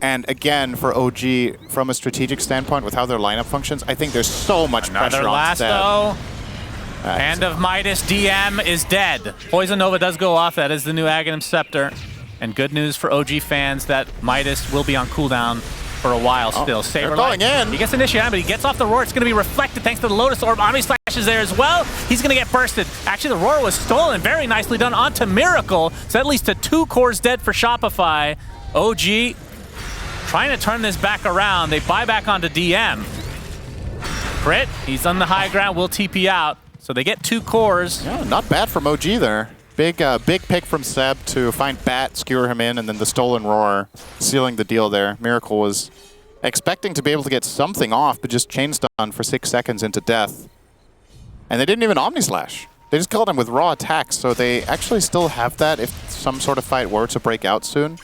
And again, for OG, from a strategic standpoint, with how their lineup functions, I think there's so much pressure on Seb. Lasso. Hand of Midas, DM is dead. Poison Nova does go off. That is the new Aghanim Scepter. And good news for OG fans that Midas will be on cooldown for a while still. They're going in. He gets initiated, but he gets off the roar. It's going to be reflected thanks to the Lotus Orb. Omni Slash is there as well. He's going to get bursted. Actually, the roar was stolen. Very nicely done onto Miracle. So that leads to 2 cores dead for Shopify. OG trying to turn this back around. They buy back onto DM. Crit, he's on the high ground, will TP out. So they get 2 cores. Yeah, not bad from OG there. Big pick from Seb to find Bat, skewer him in, and then the stolen roar sealing the deal there. Miracle was expecting to be able to get something off, but just chain stun for 6 seconds into death. And they didn't even Omni Slash. They just killed him with raw attacks, so they actually still have that if some sort of fight were to break out soon.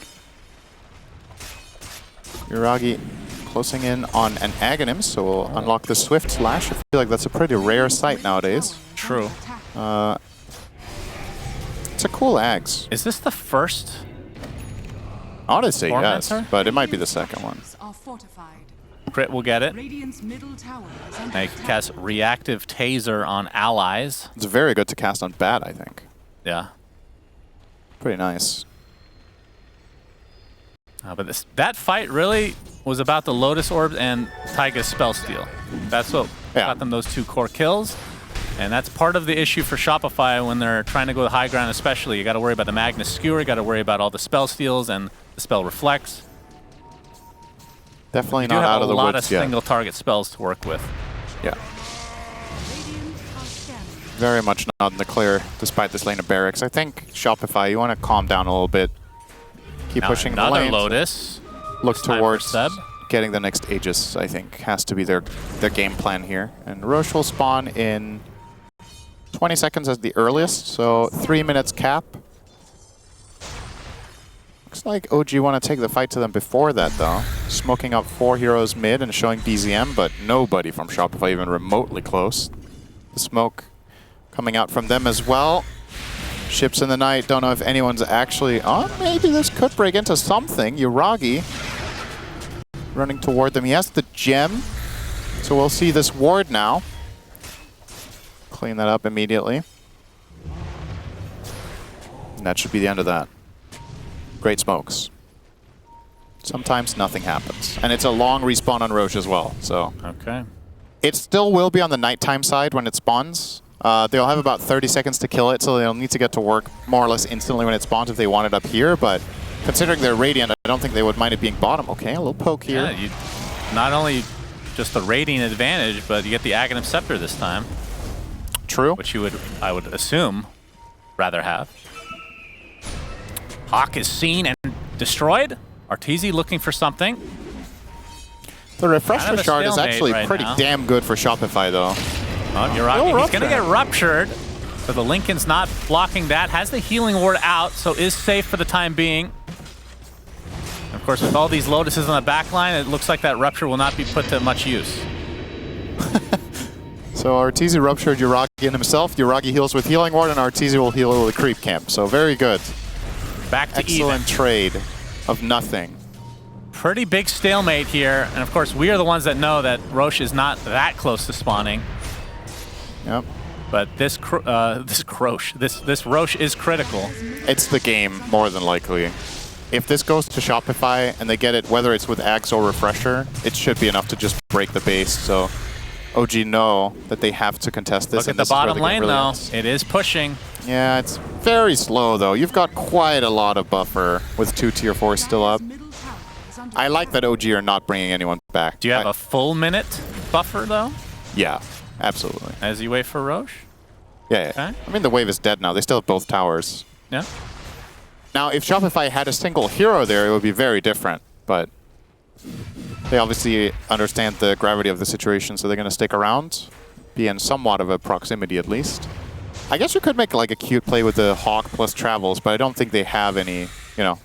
Yuragi closing in on an Aghanim, so we'll unlock the Swift Slash. I feel like that's a pretty rare sight nowadays. True. It's a cool Ags. Is this the first? Honestly, yes, Tormentor? but it might be the second one. Crit will get it. Radiant's middle tower is under Now you can cast Reactive Taser on allies. It's very good to cast on Bat, I think. Yeah. Pretty nice. But that fight really was about the Lotus Orb and Taiga's Spell Steal. That's what got them those 2 core kills. And that's part of the issue for Shopify when they're trying to go to high ground especially. You got to worry about the Magnus Skewer, you got to worry about all the spell steals and the spell reflects. Definitely not out of the woods yet. You do have a lot of single target spells to work with. Yeah. Very much not in the clear despite this lane of barracks. I think Shopify, you want to calm down a little bit. Keep Now pushing the another lane. Lotus. Look Time for towards Seb. getting the next Aegis, I think, has to be their game plan here. And Roche will spawn in 20 seconds as the earliest, so 3 minutes cap. Looks like OG want to take the fight to them before that, though. Smoking up 4 heroes mid and showing BZM, but nobody from Shopify even remotely close. The smoke coming out from them as well. Ships in the night, don't know if anyone's actually... Oh, maybe this could break into something. Yuragi running toward them. He has the gem, so we'll see this ward now. Clean that up immediately. And that should be the end of that. Great smokes. Sometimes nothing happens. And it's a long respawn on Roche as well, so. Okay. It still will be on the nighttime side when it spawns. They'll have about 30 seconds to kill it, so they'll need to get to work more or less instantly when it spawns if they want it up here, but considering they're Radiant, I don't think they would mind it being bottom. Okay, a little poke here. Yeah, you not only just the Radiant advantage, but you get the Aghanim Scepter this time. True. Which you would, I would assume, rather have. Hawk is seen and destroyed. Arteezy looking for something. The Refresher Kind of a Shard is stalemate actually right pretty now. damn good for Shopify, though. Oh, Yuragi, he's going to get ruptured. So the Lincoln's not blocking that. Has the healing ward out, so is safe for the time being. And of course, with all these Lotuses on the back line, it looks like that rupture will not be put to much use. So Arteezy ruptured Yuragi in himself. Yuragi heals with healing ward, and Arteezy will heal with a creep camp. So very good. Back to Excellent even. trade of nothing. Pretty big stalemate here. And of course, we are the ones that know that Roche is not that close to spawning. Yep. But this Roche is critical. It's the game, more than likely. If this goes to Shopify and they get it, whether it's with Axe or Refresher, it should be enough to just break the base. So OG know that they have to contest this. Look at the bottom lane, though. It is pushing. Yeah, it's very slow, though. You've got quite a lot of buffer with 2 tier 4s still up. I like that OG are not bringing anyone back. Do you have a full minute buffer, though? Yeah, absolutely. As you wait for Roche? Yeah. Okay. I mean, the wave is dead now. They still have both towers. Yeah. Now, if Shopify had a single hero there, it would be very different. But they obviously understand the gravity of the situation, so they're going to stick around, be in somewhat of a proximity at least. I guess you could make like a cute play with the Hawk plus travels, but I don't think they have any, you know,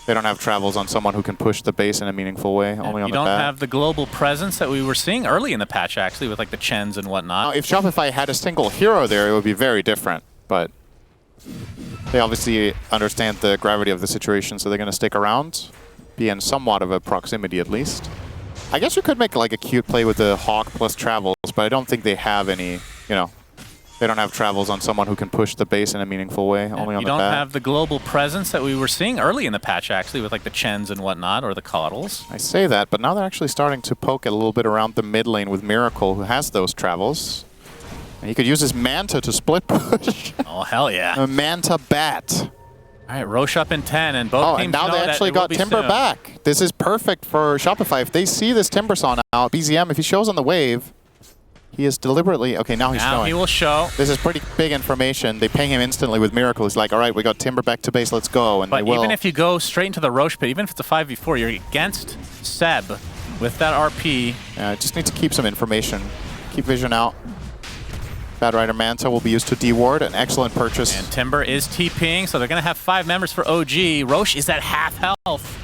they don't have travels on someone who can push the base in a meaningful way, only on the back. You don't have the global presence that we were seeing early in the patch, actually, with like the Chens and whatnot. Now, if Shopify had a single hero there, it would be very different, but they obviously understand the gravity of the situation, so they're going to stick around, be in somewhat of a proximity at least. I guess you could make like a cute play with the Hawk plus travels, but I don't think they have any, you know, they don't have travels on someone who can push the base in a meaningful way, only on the back. You don't have the global presence that we were seeing early in the patch, actually, with like the Chens and whatnot, or the Coddles. I say that, but now they're actually starting to poke a little bit around the mid lane with Miracle, who has those travels. And he could use his Manta to split push. Oh, hell yeah. A Manta Bat. All right, Roche up in 10, and both Oh, teams and now know they that actually it will got be Timber soon. back. This is perfect for Shopify. If they see this Timber Saw now, BZM, if he shows on the wave, he is deliberately... Okay, now he's Now showing. he will show. This is pretty big information. They ping him instantly with Miracle. He's like, all right, we got Timber back to base, let's go. And But they will. even if you go straight into the Roche pit, even if it's a 5v4, you're against Seb with that RP. Just need to keep some information. Keep vision out. Bad Rider Manta will be used to D-ward. An excellent purchase. And Timber is TPing, so they're going to have 5 members for OG. Roche is at half health.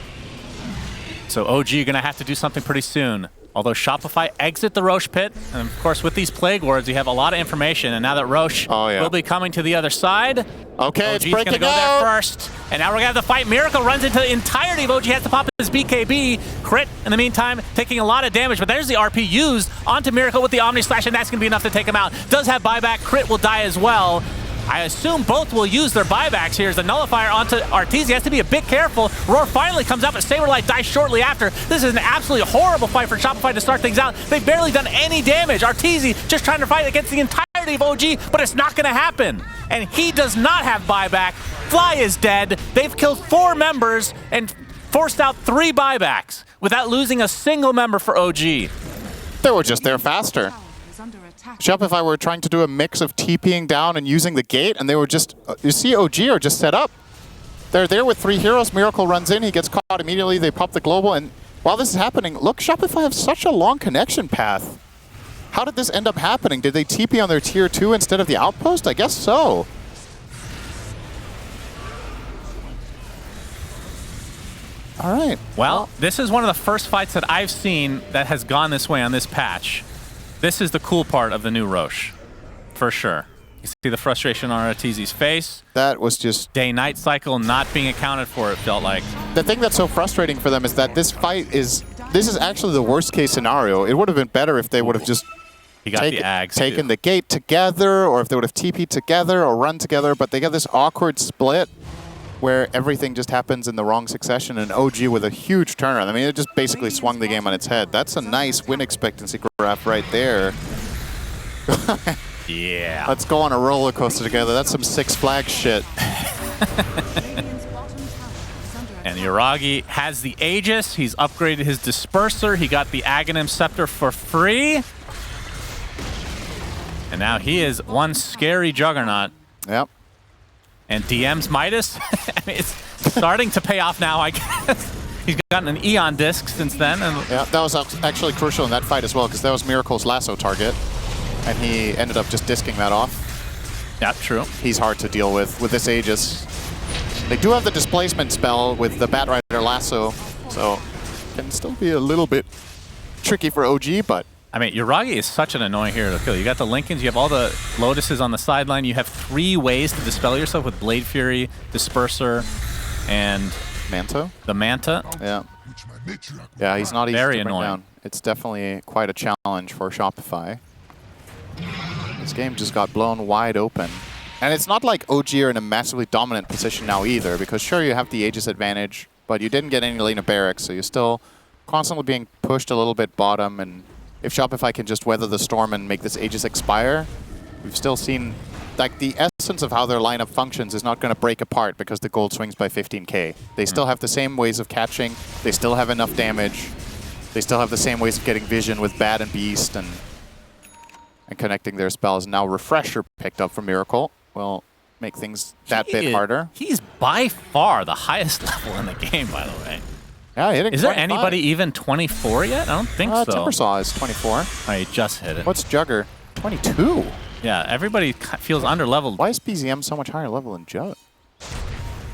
So OG are going to have to do something pretty soon. Although Shopify exit the Roche pit, and of course with these Plague Wards, you have a lot of information, and now that Roche will be coming to the other side, okay, OG's it's breaking gonna go there first. And now we're gonna have the fight. Miracle runs into the entirety of OG, has to pop his BKB. Crit, in the meantime, taking a lot of damage, but there's the RP used onto Miracle with the Omni Slash, and that's gonna be enough to take him out. Does have buyback, Crit will die as well. I assume both will use their buybacks here as the Nullifier onto Arteezy. Has to be a bit careful. Roar finally comes out, but Saberlight dies shortly after. This is an absolutely horrible fight for Shopify to start things out. They've barely done any damage. Arteezy just trying to fight against the entirety of OG, but it's not going to happen. And he does not have buyback. Fly is dead. They've killed 4 members and forced out 3 buybacks without losing a single member for OG. They were just there faster. Shopify were trying to do a mix of TPing down and using the gate, and they were just, you see OG are just set up. They're there with 3 heroes. Miracle runs in, he gets caught immediately, they pop the global, and while this is happening, look, Shopify have such a long connection path. How did this end up happening? Did they TP on their tier 2 instead of the outpost? I guess so. All right. Well, this is one of the first fights that I've seen that has gone this way on this patch. This is the cool part of the new Roche, for sure. You see the frustration on Arteezy's face. That was just... Day-night cycle not being accounted for, it felt like. The thing that's so frustrating for them is that this fight is... This is actually the worst case scenario. It would have been better if they would have just He got the Ags, taken too. the gate together, or if they would have TP'd together or run together, but they get this awkward split where everything just happens in the wrong succession, and OG with a huge turnaround. I mean, it just basically swung the game on its head. That's a nice win expectancy graph right there. Yeah. Let's go on a roller coaster together. That's some Six Flags shit. And Yuragi has the Aegis. He's upgraded his Disperser. He got the Aghanim Scepter for free. And now he is one scary juggernaut. Yep. And DM's Midas, I mean, it's starting to pay off now, I guess. He's gotten an Eon disc since then. And yeah, that was actually crucial in that fight as well, because that was Miracle's lasso target. And he ended up just disking that off. yeah, true. He's hard to deal with this Aegis. They do have the displacement spell with the Batrider lasso, so can still be a little bit tricky for OG, but I mean, Yuragi is such an annoying hero to kill. You got the Lincolns, you have all the Lotuses on the sideline. You have 3 ways to dispel yourself with Blade Fury, Disperser, and Manta? the Manta. Yeah. Reach my matriarch. Yeah, he's not easy Very to bring annoying. down. It's definitely quite a challenge for Shopify. This game just got blown wide open. And it's not like OG are in a massively dominant position now either, because sure, you have the Aegis advantage, but you didn't get any lane of barracks, so you're still constantly being pushed a little bit bottom. And if Shopify can just weather the storm and make this Aegis expire, we've still seen like the essence of how their lineup functions is not going to break apart because the gold swings by 15k. They still have the same ways of catching, they still have enough damage, they still have the same ways of getting vision with Bat and Beast and connecting their spells. Now Refresher picked up from Miracle will make things that bit harder. He's by far the highest level in the game, by the way. Yeah, hitting Is there 25. anybody even 24 yet? I don't think so. Timbersaw is 24. Oh, he just hit it. What's Jugger? 22. Yeah, everybody feels underleveled. Why is BZM so much higher level than Jug?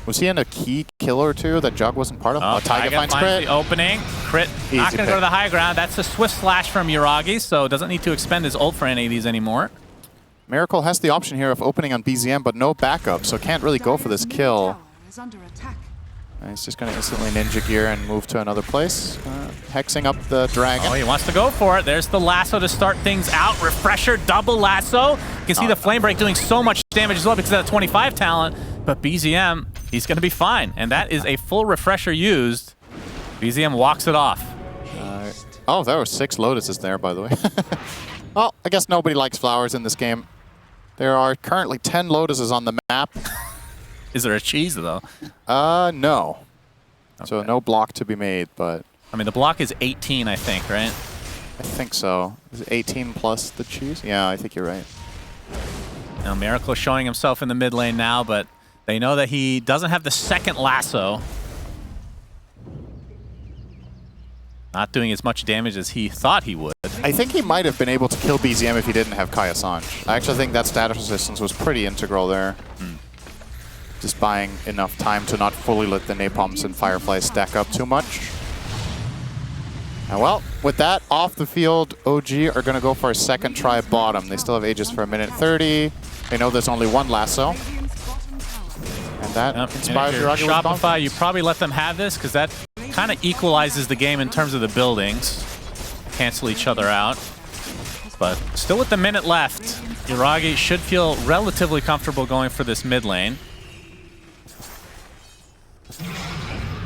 Was he in a key kill or two that Jug wasn't part of? Oh, Taiga finds crit. the opening. Crit. Easy Not going to go to pick. the high ground. That's a swift slash from Yuragi, so doesn't need to expend his ult for any of these anymore. Miracle has the option here of opening on BZM, but no backup, so can't really go for this kill. Is under attack. And he's just going to instantly ninja gear and move to another place. Hexing up the dragon. Oh, he wants to go for it. There's the lasso to start things out. Refresher, double lasso. You can see the flame break doing so much damage as well because of that 25 talent. But BZM, he's going to be fine. And that is a full refresher used. BZM walks it off. Oh, there were 6 Lotuses there, by the way. Well, I guess nobody likes flowers in this game. There are currently 10 Lotuses on the map. Is there a cheese, though? No. Okay. So no block to be made, but I mean, the block is 18, I think, right? I think so. Is it 18 plus the cheese? Yeah, I think you're right. Now, Miracle showing himself in the mid lane now, but they know that he doesn't have the second lasso. Not doing as much damage as he thought he would. I think he might have been able to kill BZM if he didn't have Kaya Sanj. I actually think that status resistance was pretty integral there. Just buying enough time to not fully let the Napalms and Fireflies stack up too much. And well, with that off the field, OG are going to go for a second try bottom. They still have Aegis for 1:30. They know there's only one lasso. And that inspires If you're Yuragi with Shopify, confidence. you probably let them have this because that kind of equalizes the game in terms of the buildings. Cancel each other out. But still with the minute left, Yuragi should feel relatively comfortable going for this mid lane.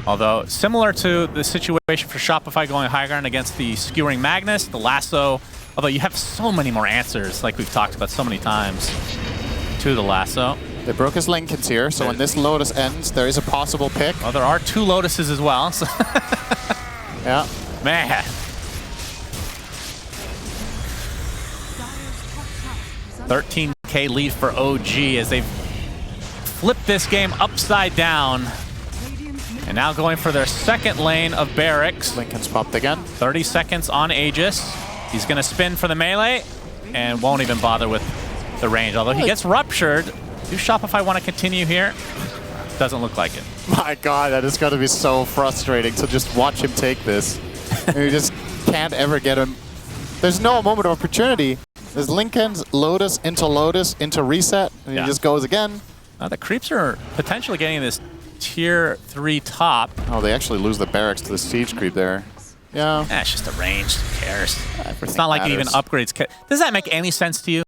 Although, similar to the situation for Shopify going high ground against the Skewering Magnus, the lasso, although you have so many more answers, like we've talked about so many times, to the lasso. They broke his Lincolns here, so when this Lotus ends, there is a possible pick. Well, there are 2 Lotuses as well. So Yeah. man, 13k lead for OG as they've flipped this game upside down. And now going for their second lane of barracks. Lincoln's popped again. 30 seconds on Aegis. He's going to spin for the melee and won't even bother with the range. Although he gets ruptured. Do Shopify want to continue here? Doesn't look like it. My God, that is going to be so frustrating to just watch him take this. You just can't ever get him. There's no moment of opportunity. There's Lincoln's Lotus into reset, and he just goes again. The creeps are potentially getting this tier 3 top. Oh, they actually lose the barracks to the siege creep there. Yeah. It's just a range. Who cares? Everything It's not like it even matters. upgrades. Does that make any sense to you?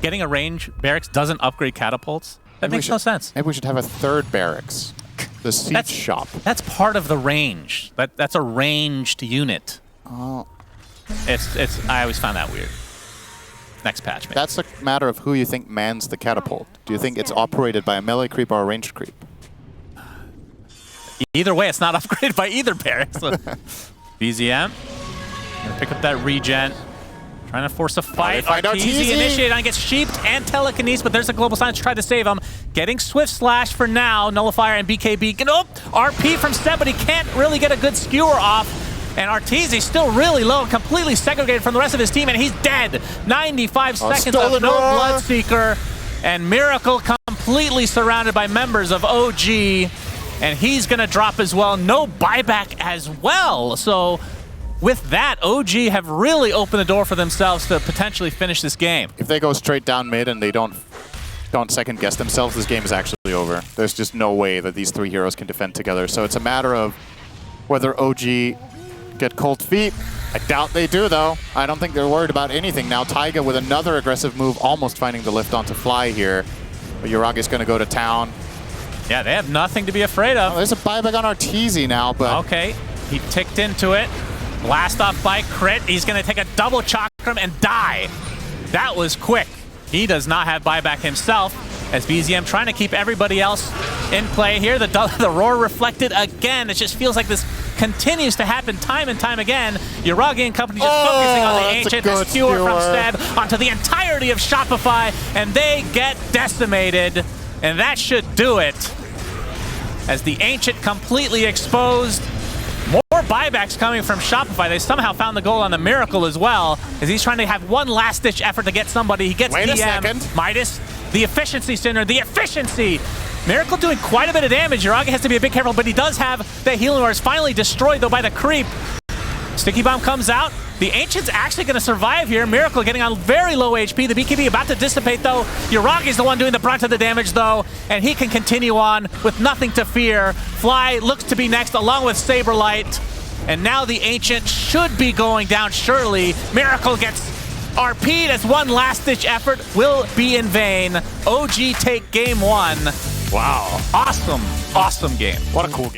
Getting a range barracks doesn't upgrade catapults? That makes no sense. Maybe we should have a third barracks. The siege shop. That's part of the range. That's a ranged unit. Oh. I always found that weird. Next patch, maybe. That's a matter of who you think mans the catapult. Do you think it's operated by a melee creep or a ranged creep? Either way, it's not upgraded by either barracks. BZM. Gonna pick up that regen. Trying to force a fight. Arteezy initiated on, gets sheeped and telekinesis, but there's a global silence to try to save him. Getting swift slash for now. Nullifier and BKB. Oh, RP from Seb, but he can't really get a good skewer off. And Arteezy still really low, completely segregated from the rest of his team, and he's dead. 95 seconds of no Bloodseeker. And Miracle completely surrounded by members of OG. And he's going to drop as well. No buyback as well. So with that, OG have really opened the door for themselves to potentially finish this game. If they go straight down mid and they don't second guess themselves, this game is actually over. There's just no way that these three heroes can defend together. So it's a matter of whether OG get cold feet. I doubt they do, though. I don't think they're worried about anything now. Taiga with another aggressive move, almost finding the lift onto Fly here. But Yuragi's going to go to town. Yeah, they have nothing to be afraid of. Oh, there's a buyback on Arteezy now, but... Okay, he ticked into it. Blast off by crit. He's going to take a double chakram and die. That was quick. He does not have buyback himself, as BZM trying to keep everybody else in play here. The roar reflected again. It just feels like this continues to happen time and time again. Yuragi and company just focusing on the Ancient. A skewer from Seb onto the entirety of Shopify, and they get decimated. And that should do it, as the Ancient completely exposed. More buybacks coming from Shopify. They somehow found the goal on the Miracle as well, as he's trying to have one last-ditch effort to get somebody. He gets Wait a DM. second. Midas, the efficiency center, the efficiency! Miracle doing quite a bit of damage. Yuragi has to be a bit careful, but he does have the healing wars finally destroyed, though, by the creep. Sticky Bomb comes out. The Ancient's actually going to survive here. Miracle getting on very low HP. The BKB about to dissipate, though. Yuragi's the one doing the brunt of the damage, though, and he can continue on with nothing to fear. Fly looks to be next, along with Saberlight. And now the Ancient should be going down, surely. Miracle gets RP'd as one last-ditch effort will be in vain. OG take game one. Wow. Awesome, awesome game. What a cool game.